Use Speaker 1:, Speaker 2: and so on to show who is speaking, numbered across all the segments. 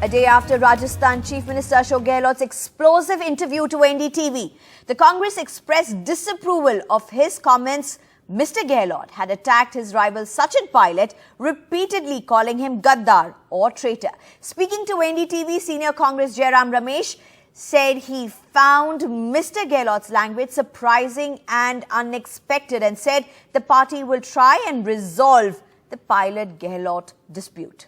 Speaker 1: A day after Rajasthan Chief Minister Ashok Gehlot's explosive interview to NDTV, the Congress expressed disapproval of his comments. Mr. Gehlot had attacked his rival Sachin Pilot, repeatedly calling him Gaddar or traitor. Speaking to NDTV, senior Congress Jairam Ramesh said he found Mr. Gehlot's language surprising and unexpected and said the party will try and resolve the Pilot-Gehlot dispute.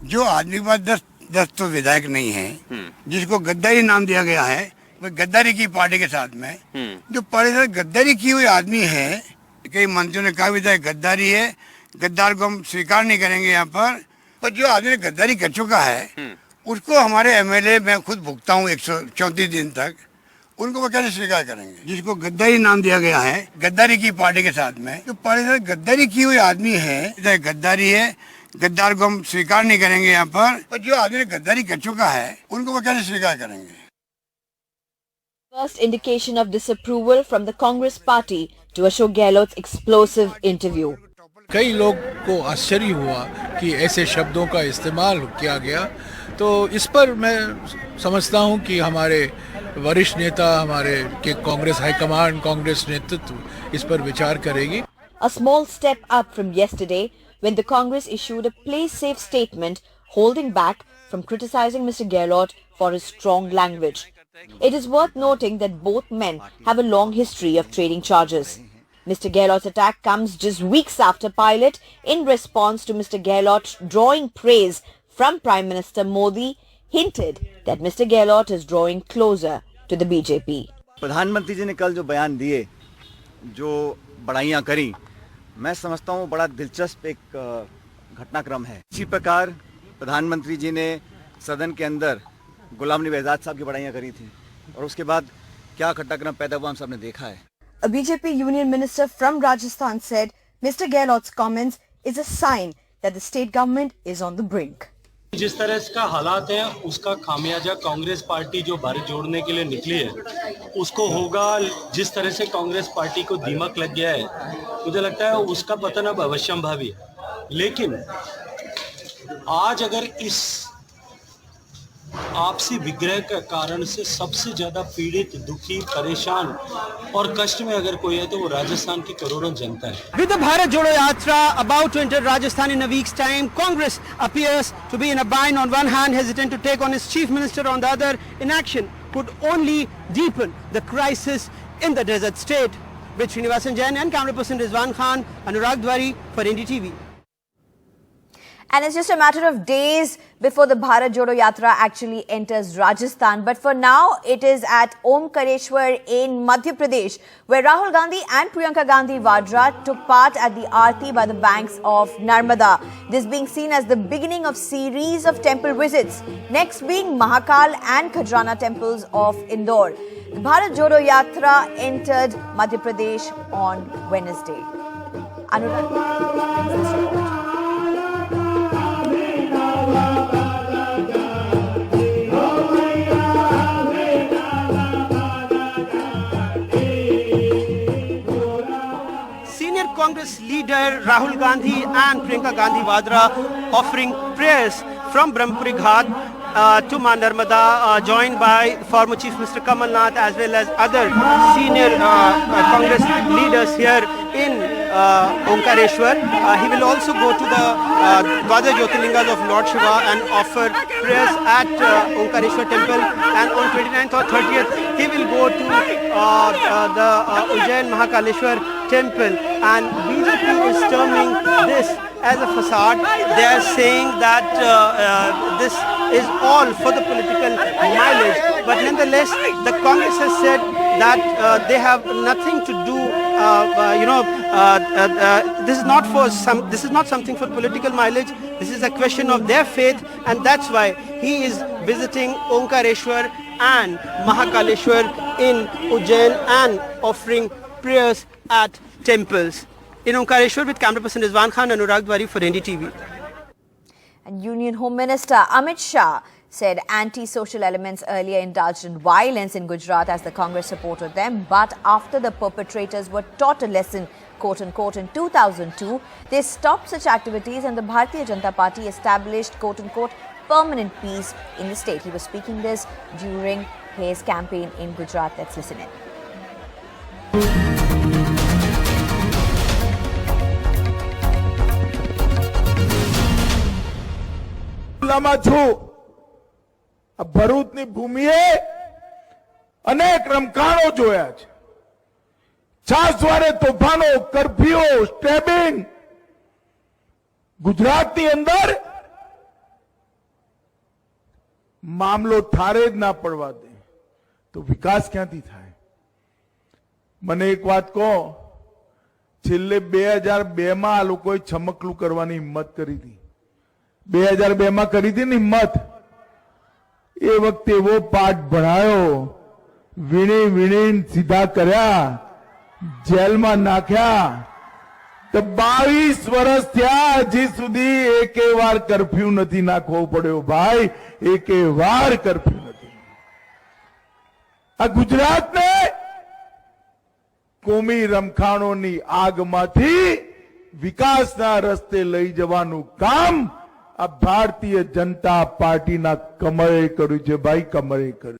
Speaker 2: जो आदमी के पास 10 तो विधायक नहीं है, जिसको गद्दारी नाम दिया गया है, वो गद्दारी की पार्टी के साथ में जो पार्टी के साथ गद्दारी की हुई आदमी है, कई मंत्रियों ने कहा विधायक गद्दारी है, गद्दार को हम स्वीकार नहीं करेंगे यहाँ पर जो आदमी ने गद्दारी कर चुका है उसको हमारे एमएलए मैं खुद भुगता हूँ 134 दिन तक, उनको वो कैसे स्वीकार करेंगे? जिसको गद्दारी नाम दिया गया है, गद्दारी की पार्टी के साथ में जो पार्टी के साथ गद्दारी की हुई आदमी है, गद्दारी है, गद्दार को हम स्वीकार नहीं करेंगे यहाँ पर जो आदमी ने गद्दारी कर चुका है उनको वो कैसे स्वीकार करेंगे?
Speaker 1: First indication of disapproval from the Congress party to Ashok Gehlot's explosive interview.
Speaker 3: कई लोग को आश्चर्य हुआ कि ऐसे शब्दों का इस्तेमाल किया गया, तो इस पर मैं समझता हूं कि हमारे वरिष्ठ नेता, हमारे के कांग्रेस हाईकमान, कांग्रेस नेतृत्व इस पर विचार करेगी.
Speaker 1: A small step up from yesterday when the Congress issued a play-safe statement holding back from criticizing Mr. Gehlot for his strong language. It is worth noting that both men have a long history of trading charges. Mr. Gehlot's attack comes just weeks after Pilot, in response to Mr. Gehlot drawing praise from Prime Minister Modi, hinted that Mr. Gehlot is drawing closer to the BJP.
Speaker 4: प्रधानमंत्री जी ने कल जो बयान दिए, जो बड़ाइयां करी, मैं समझता हूँ बड़ा दिलचस्प एक घटनाक्रम है. इसी प्रकार प्रधानमंत्री जी ने सदन के अंदर गुलाम नबी आजाद साहब की बड़ाइयां करी थी और उसके बाद क्या घटनाक्रम पैदा हुआ हम सबने देखा है.
Speaker 1: A BJP union minister from Rajasthan said Mr. Gehlot's comments is a sign that the state government is on the brink.
Speaker 5: जिस तरह का हालात है उसका खामियाजा कांग्रेस पार्टी जो भारत जोड़ने के लिए निकली है उसको होगा. जिस तरह से कांग्रेस पार्टी को दीमक लग गया है, मुझे लगता है उसका पतन अब अवश्यंभावी है. लेकिन आज अगर इस आपसी विग्रह के कारण से सबसे ज्यादा पीड़ित, दुखी, परेशान और कष्ट में अगर कोई है तो वो राजस्थान की करोड़ों जनता है.
Speaker 6: With the Bharat Jodo Yatra about to enter Rajasthan in a week's time, Congress appears to be in a bind. On one hand, hesitant to take on its chief minister, on the other, inaction could only deepen the crisis in the desert state. With Srinivasan Jain and camera person Rizwan Khan, Anurag Dwari for NDTV.
Speaker 1: And it's just a matter of days before the Bharat Jodo Yatra actually enters Rajasthan. But for now, it is at Omkareshwar in Madhya Pradesh, where Rahul Gandhi and Priyanka Gandhi Vadra took part at the Aarti by the banks of Narmada. This being seen as the beginning of series of temple visits, next being Mahakal and Khajrana temples of Indore. The Bharat Jodo Yatra entered Madhya Pradesh on Wednesday. Anurag brings this report.
Speaker 6: Congress leader Rahul Gandhi and Priyanka Gandhi Vadra offering prayers from Brahmapuri Ghat to Ma Narmada, joined by former Chief Minister Kamal Nath as well as other senior Congress leaders here in Omkareshwar. He will also go to the Dwadha Jyotirlingas of Lord Shiva and offer prayers at Omkareshwar temple, and on 29th or 30th he will go to the Ujjain Mahakaleshwar temple. And BJP is terming this as a facade. They are saying that this is all for the political mileage, but nonetheless the Congress has said that they have nothing to do. This is not something for political mileage. This is a question of their faith, and that's why he is visiting Omkareshwar and Mahakaleshwar in Ujjain and offering prayers at temples. In Omkareshwar with camera person Rizwan Khan and Anurag Dwari for NDTV.
Speaker 1: And Union Home Minister Amit Shah said anti-social elements earlier indulged in violence in Gujarat as the Congress supported them. But after the perpetrators were taught a lesson, quote-unquote, in 2002, they stopped such activities and the Bharatiya Janata Party established, quote-unquote, permanent peace in the state. He was speaking this during his campaign in Gujarat. Let's listen in.
Speaker 7: ભરૂચની ભૂમિએ અનેક રમખાણો જોયા છે. છાસવારે તોફાનો, curfew, stabbing. ગુજરાતની અંદર મામલો ઠારે જ ના પડવા દે તો વિકાસ ક્યાંથી થાય? મને એક વાત કહો, છેલ્લે 2002 માં આ લોકોએ છમકલું કરવાની હિંમત કરી હતી. 2002 માં કરી હતી ને હિંમત. એ વખતે એવો પાઠ ભણાયો, વીણી વીણીને સીધા કર્યા, જેલમાં નાખ્યા. તો 22 વર્ષ થયા, હજી સુધી એકે વાર કર્ફ્યુ નથી નાખવો પડ્યો. ભાઈ, એકે વાર કર્ફ્યુ નથી. આ ગુજરાતને કોમી રમખાણોની આગમાંથી વિકાસના રસ્તે લઈ જવાનું કામ આ ભારતીય જનતા પાર્ટીના કમરે કર્યું છે. ભાઈ, કમરે કર્યું.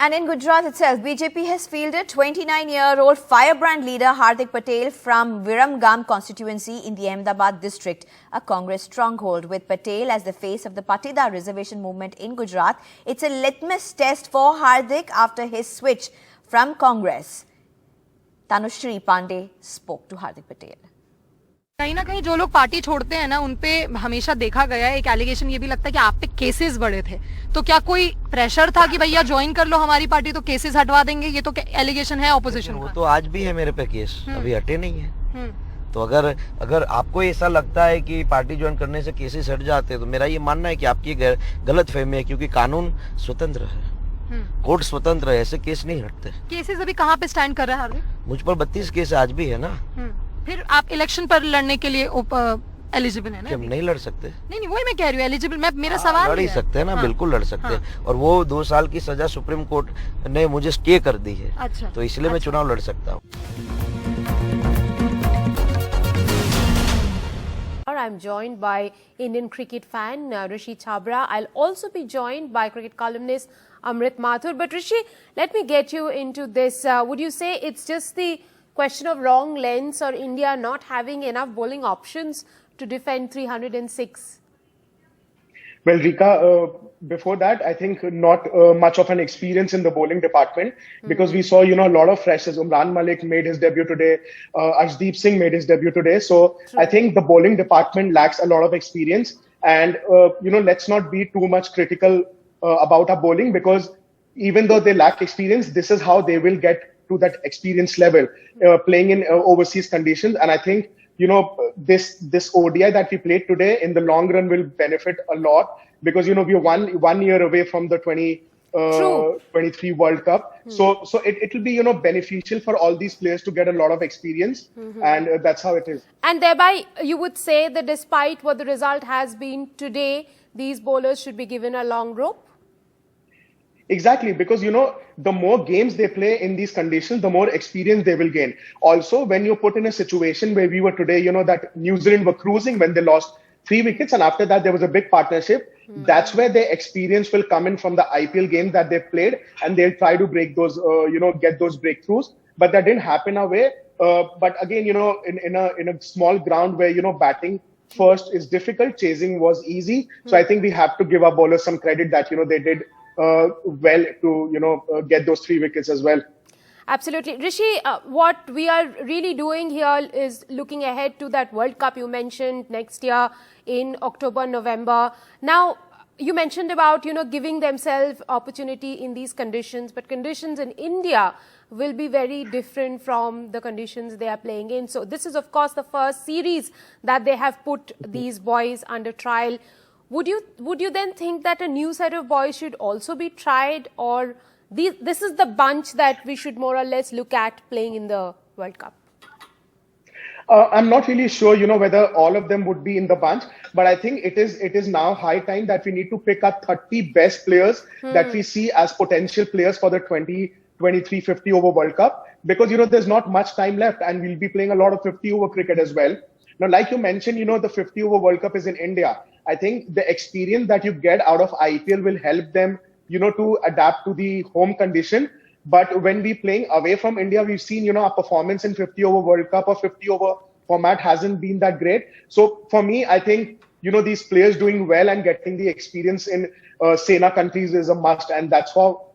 Speaker 1: And in Gujarat itself, BJP has fielded 29-year-old firebrand leader Hardik Patel from Viramgam constituency in the Ahmedabad district, a Congress stronghold. With Patel as the face of the Patidar reservation movement in Gujarat, it's a litmus test for Hardik after his switch from Congress. Tanushri Pandey spoke to Hardik Patel.
Speaker 8: कहीं ना कहीं जो लोग party छोड़ते हैं ना, उनपे हमेशा देखा गया है, एक एलिगेशन ये भी लगता है कि आप पे केसेस बड़े थे. तो क्या कोई प्रेशर था कि भैया ज्वाइन कर लो हमारी पार्टी तो केसेस हटवा देंगे? ये तो एलिगेशन है ऑपोजिशन का.
Speaker 9: वो तो आज भी है मेरे पे केस, अभी हटे नहीं है. तो अगर आपको ऐसा लगता है कि पार्टी ज्वाइन करने से केसेस हट जाते हैं, तो मेरा ये मानना है कि आपकी गलत फहमी है, क्योंकि कानून स्वतंत्र है, कोर्ट स्वतंत्र है, ऐसे केस नहीं हटते.
Speaker 8: केसेस अभी कहाँ पे स्टैंड कर रहा है हार्दिक?
Speaker 9: मुझ पर 32 केस आज भी है ना.
Speaker 8: फिर आप इलेक्शन पर लड़ने के लिए एलिजिबल है ना?
Speaker 9: हम नहीं लड़ सकते.
Speaker 8: नहीं, वही मैं कह रही हूँ, एलिजिबल. मेरा सवाल
Speaker 9: लड़ ही सकते हैं ना. बिल्कुल लड़ सकते हैं. और वो 2 साल की सजा सुप्रीम कोर्ट ने मुझे स्टे कर दी है.
Speaker 8: अच्छा.
Speaker 9: तो इसलिए मैं चुनाव लड़ सकता हूँ.
Speaker 10: I'm joined by Indian cricket fan Rishi Chabra. I'll also be joined by cricket columnist Amrit Mathur. But Rishi, let me get you into this. Would you say it's just the question of wrong lens or India not having enough bowling options to defend 306?
Speaker 11: Well, Rika, before that, I think not much of an experience in the bowling department, because we saw, a lot of freshers. Umran Malik made his debut today. Arshdeep Singh made his debut today. So I think the bowling department lacks a lot of experience. And, let's not be too much critical about our bowling, because even though they lack experience, this is how they will get to that experience level, playing in overseas conditions. And I think, this ODI that we played today in the long run will benefit a lot, because, we're one year away from the 2023 World Cup. So it will be, beneficial for all these players to get a lot of experience. And that's how it is. And
Speaker 10: thereby, you would say that despite what the result has been today, these bowlers should be given a long rope?
Speaker 11: Exactly, because, the more games they play in these conditions, the more experience they will gain. Also, when you're put in a situation where we were today, that New Zealand were cruising when they lost 3 wickets, and after that there was a big partnership. That's where their experience will come in from the IPL games that they've played, and they'll try to break those, get those breakthroughs. But that didn't happen our way. But again, in a small ground where, batting first is difficult, chasing was easy. So I think we have to give our bowlers some credit that, they did well to, get those 3 wickets as well.
Speaker 10: Absolutely. Rishi, what we are really doing here is looking ahead to that World Cup you mentioned next year in October, November. Now, you mentioned about, giving themselves opportunity in these conditions, but conditions in India will be very different from the conditions they are playing in. So this is, of course, the first series that they have put these boys under trial. Would you then think that a new set of boys should also be tried, or this is the bunch that we should more or less look at playing in the World Cup?
Speaker 11: I'm not really sure, whether all of them would be in the bunch, but I think it is now high time that we need to pick up 30 best players that we see as potential players for the 2023 50 over World Cup, because, there's not much time left and we'll be playing a lot of 50 over cricket as well. Now, like you mentioned, the 50 over World Cup is in India. I think the experience that you get out of IPL will help them, to adapt to the home condition. But when we're playing away from India, we've seen, our performance in 50 over World Cup or 50 over format hasn't been that great. So for me, I think, these players doing well and getting the experience in Sena countries is a must. And that's how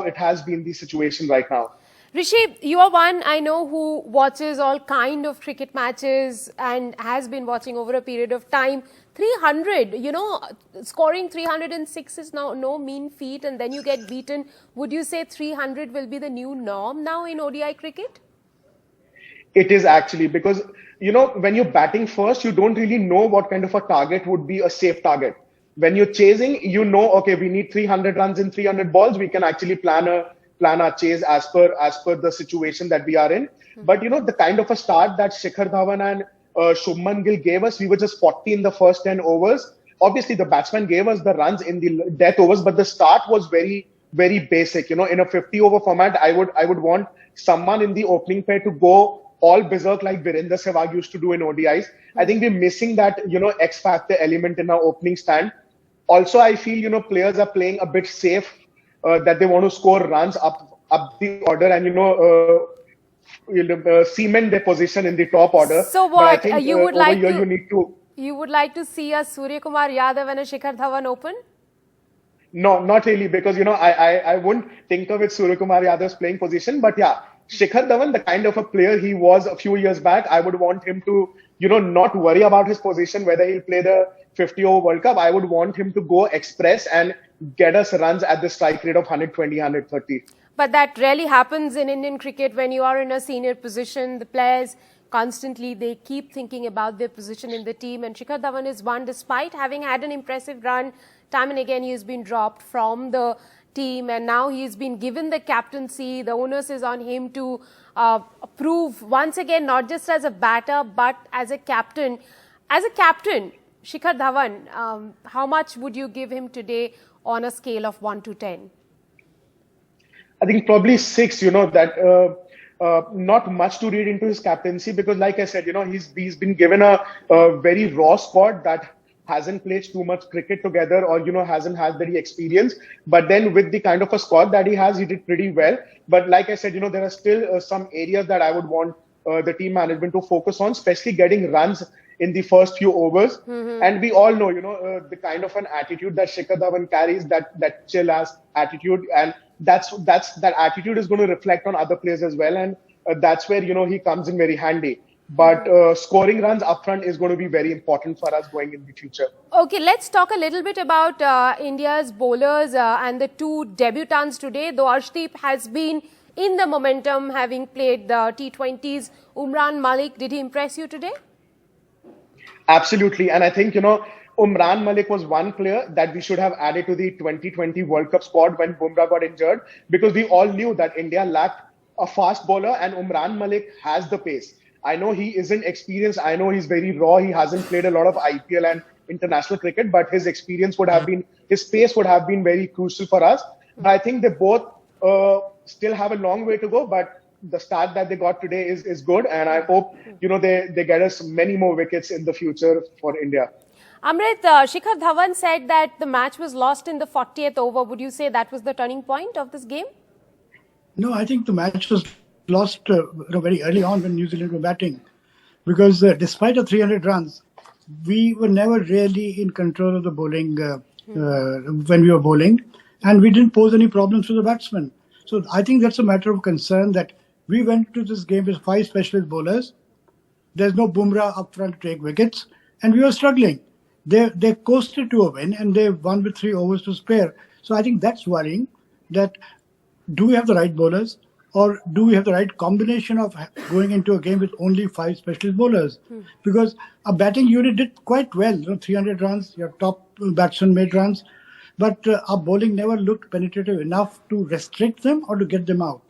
Speaker 11: it has been the situation right now.
Speaker 10: Rishi, you are one I know who watches all kind of cricket matches and has been watching over a period of time. 300, scoring 306 is now no mean feat, and then you get beaten. Would you say 300 will be the new norm now in ODI cricket?
Speaker 11: It is actually, because, when you're batting first, you don't really know what kind of a target would be a safe target. When you're chasing, okay, we need 300 runs in 300 balls. We can actually plan our chase as per the situation that we are in. But, the kind of a start that Shikhar Dhawan and Shubman Gill gave us, we were just 40 in the first 10 overs. Obviously, the batsman gave us the runs in the death overs, but the start was very, very basic. In a 50 over format, I would want someone in the opening pair to go all berserk like Virender Sehwag used to do in ODIs. I think we're missing that, X factor element in our opening stand. Also, I feel, players are playing a bit safe, that they want to score runs up the order and, cement their position in the top order.
Speaker 10: So what
Speaker 11: I think,
Speaker 10: you would like
Speaker 11: to
Speaker 10: you would like to see a Surya Kumar Yadav and a Shikhar Dhawan open?
Speaker 11: No, not really, because I wouldn't tinker with Surya Kumar Yadav's playing position, but yeah, Shikhar Dhawan, the kind of a player he was a few years back, I would want him to not worry about his position, whether he'll play the 50 over World Cup. I would want him to go express and get us runs at the strike rate of 120, 130.
Speaker 10: But that rarely happens in Indian cricket when you are in a senior position. The players constantly, they keep thinking about their position in the team. And Shikhar Dhawan is one, despite having had an impressive run, time and again he has been dropped from the team. And now he's been given the captaincy. The onus is on him to prove once again, not just as a batter, but as a captain. As a captain, Shikhar Dhawan, how much would you give him today on a scale of 1 to 10?
Speaker 11: I think probably 6, that not much to read into his captaincy, because like I said, he's been given a very raw squad that hasn't played too much cricket together or, hasn't had very experience. But then with the kind of a squad that he has, he did pretty well. But like I said, there are still some areas that I would want the team management to focus on, especially getting runs in the first few overs. And we all know, the kind of an attitude that Shikhar Dhawan carries, that chill-ass attitude. And that attitude is going to reflect on other players as well. And that's where, he comes in very handy. But scoring runs up front is going to be very important for us going in the future.
Speaker 10: Okay, let's talk a little bit about India's bowlers and the two debutants today. Though Arshdeep has been in the momentum, having played the T20s. Umran Malik, did he impress you today?
Speaker 11: Absolutely. And I think, Umran Malik was one player that we should have added to the 2020 World Cup squad when Bumrah got injured, because we all knew that India lacked a fast bowler and Umran Malik has the pace. I know he isn't experienced. I know he's very raw. He hasn't played a lot of IPL and international cricket, but his experience his pace would have been very crucial for us. But I think they both still have a long way to go, but the start that they got today is good. And I hope, they get us many more wickets in the future for India.
Speaker 10: Amrit, Shikhar Dhawan said that the match was lost in the 40th over. Would you say that was the turning point of this game?
Speaker 12: No, I think the match was lost very early on when New Zealand were batting, because despite the 300 runs, we were never really in control of the bowling when we were bowling, and we didn't pose any problems to the batsmen. So I think that's a matter of concern, that we went to this game with 5 specialist bowlers. There's no Bumrah up front to take wickets, and we were struggling. They coasted to a win, and they won with 3 overs to spare. So I think that's worrying, that do we have the right bowlers, or do we have the right combination of going into a game with only 5 specialist bowlers? Because our batting unit did quite well, 300 runs, your top batsman made runs, but our bowling never looked penetrative enough to restrict them or to get them out.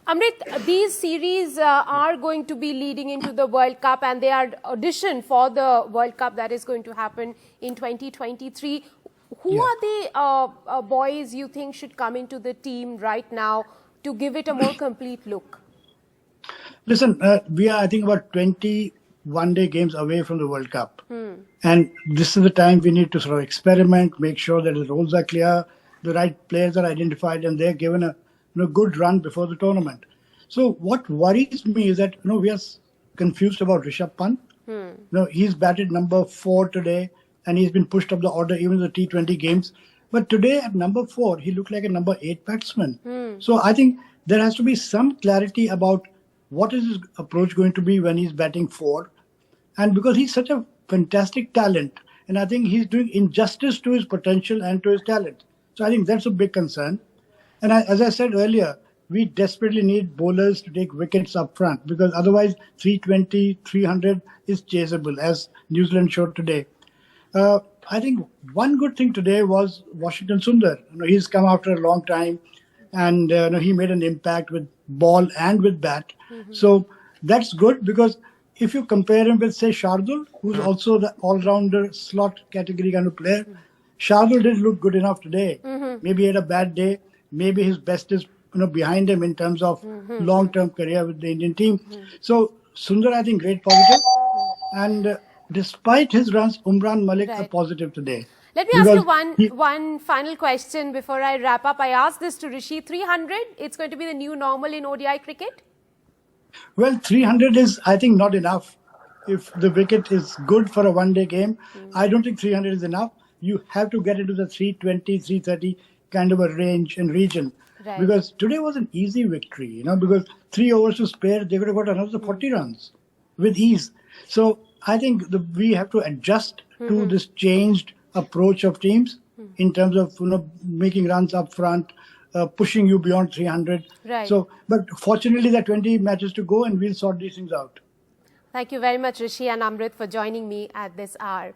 Speaker 10: Amrit, these series are going to be leading into the World Cup, and they are auditioned for the World Cup that is going to happen in 2023. Who are the boys you think should come into the team right now to give it a more complete look?
Speaker 12: Listen, we are, I think, about 20 one-day games away from the World Cup. And this is the time we need to sort of experiment, make sure that the roles are clear, the right players are identified, and they're given a good run before the tournament. So what worries me is that we are confused about Rishabh Pant. He's batted number 4 today, and he's been pushed up the order even in the T20 games. But today at number 4, he looked like a number 8 batsman. So I think there has to be some clarity about what is his approach going to be when he's batting 4. And because he's such a fantastic talent, and I think he's doing injustice to his potential and to his talent. So I think that's a big concern. And as I said earlier, we desperately need bowlers to take wickets up front, because otherwise 320, 300 is chaseable, as New Zealand showed today. I think one good thing today was Washington Sundar. He's come after a long time, and he made an impact with ball and with bat. So that's good, because if you compare him with, say, Shardul, who's also the all-rounder slot category kind of player, Shardul didn't look good enough today. Maybe he had a bad day. Maybe his best is behind him in terms of long-term career with the Indian team. So Sundar, I think, great positive. And despite his runs, Umran Malik a positive today.
Speaker 10: Let me ask you one final question before I wrap up. I asked this to Rishi. 300, it's going to be the new normal in ODI cricket?
Speaker 12: Well, 300 is, I think, not enough. If the wicket is good for a one-day game, I don't think 300 is enough. You have to get into the 320, 330 kind of a range and region.
Speaker 10: Right.
Speaker 12: Because today was an easy victory, because 3 overs to spare, they could have got another 40 runs with ease. So I think we have to adjust to this changed approach of teams in terms of making runs up front, pushing you beyond 300.
Speaker 10: Right.
Speaker 12: So, but fortunately, there are 20 matches to go, and we'll sort these things out.
Speaker 10: Thank you very much, Rishi and Amrit, for joining me at this hour.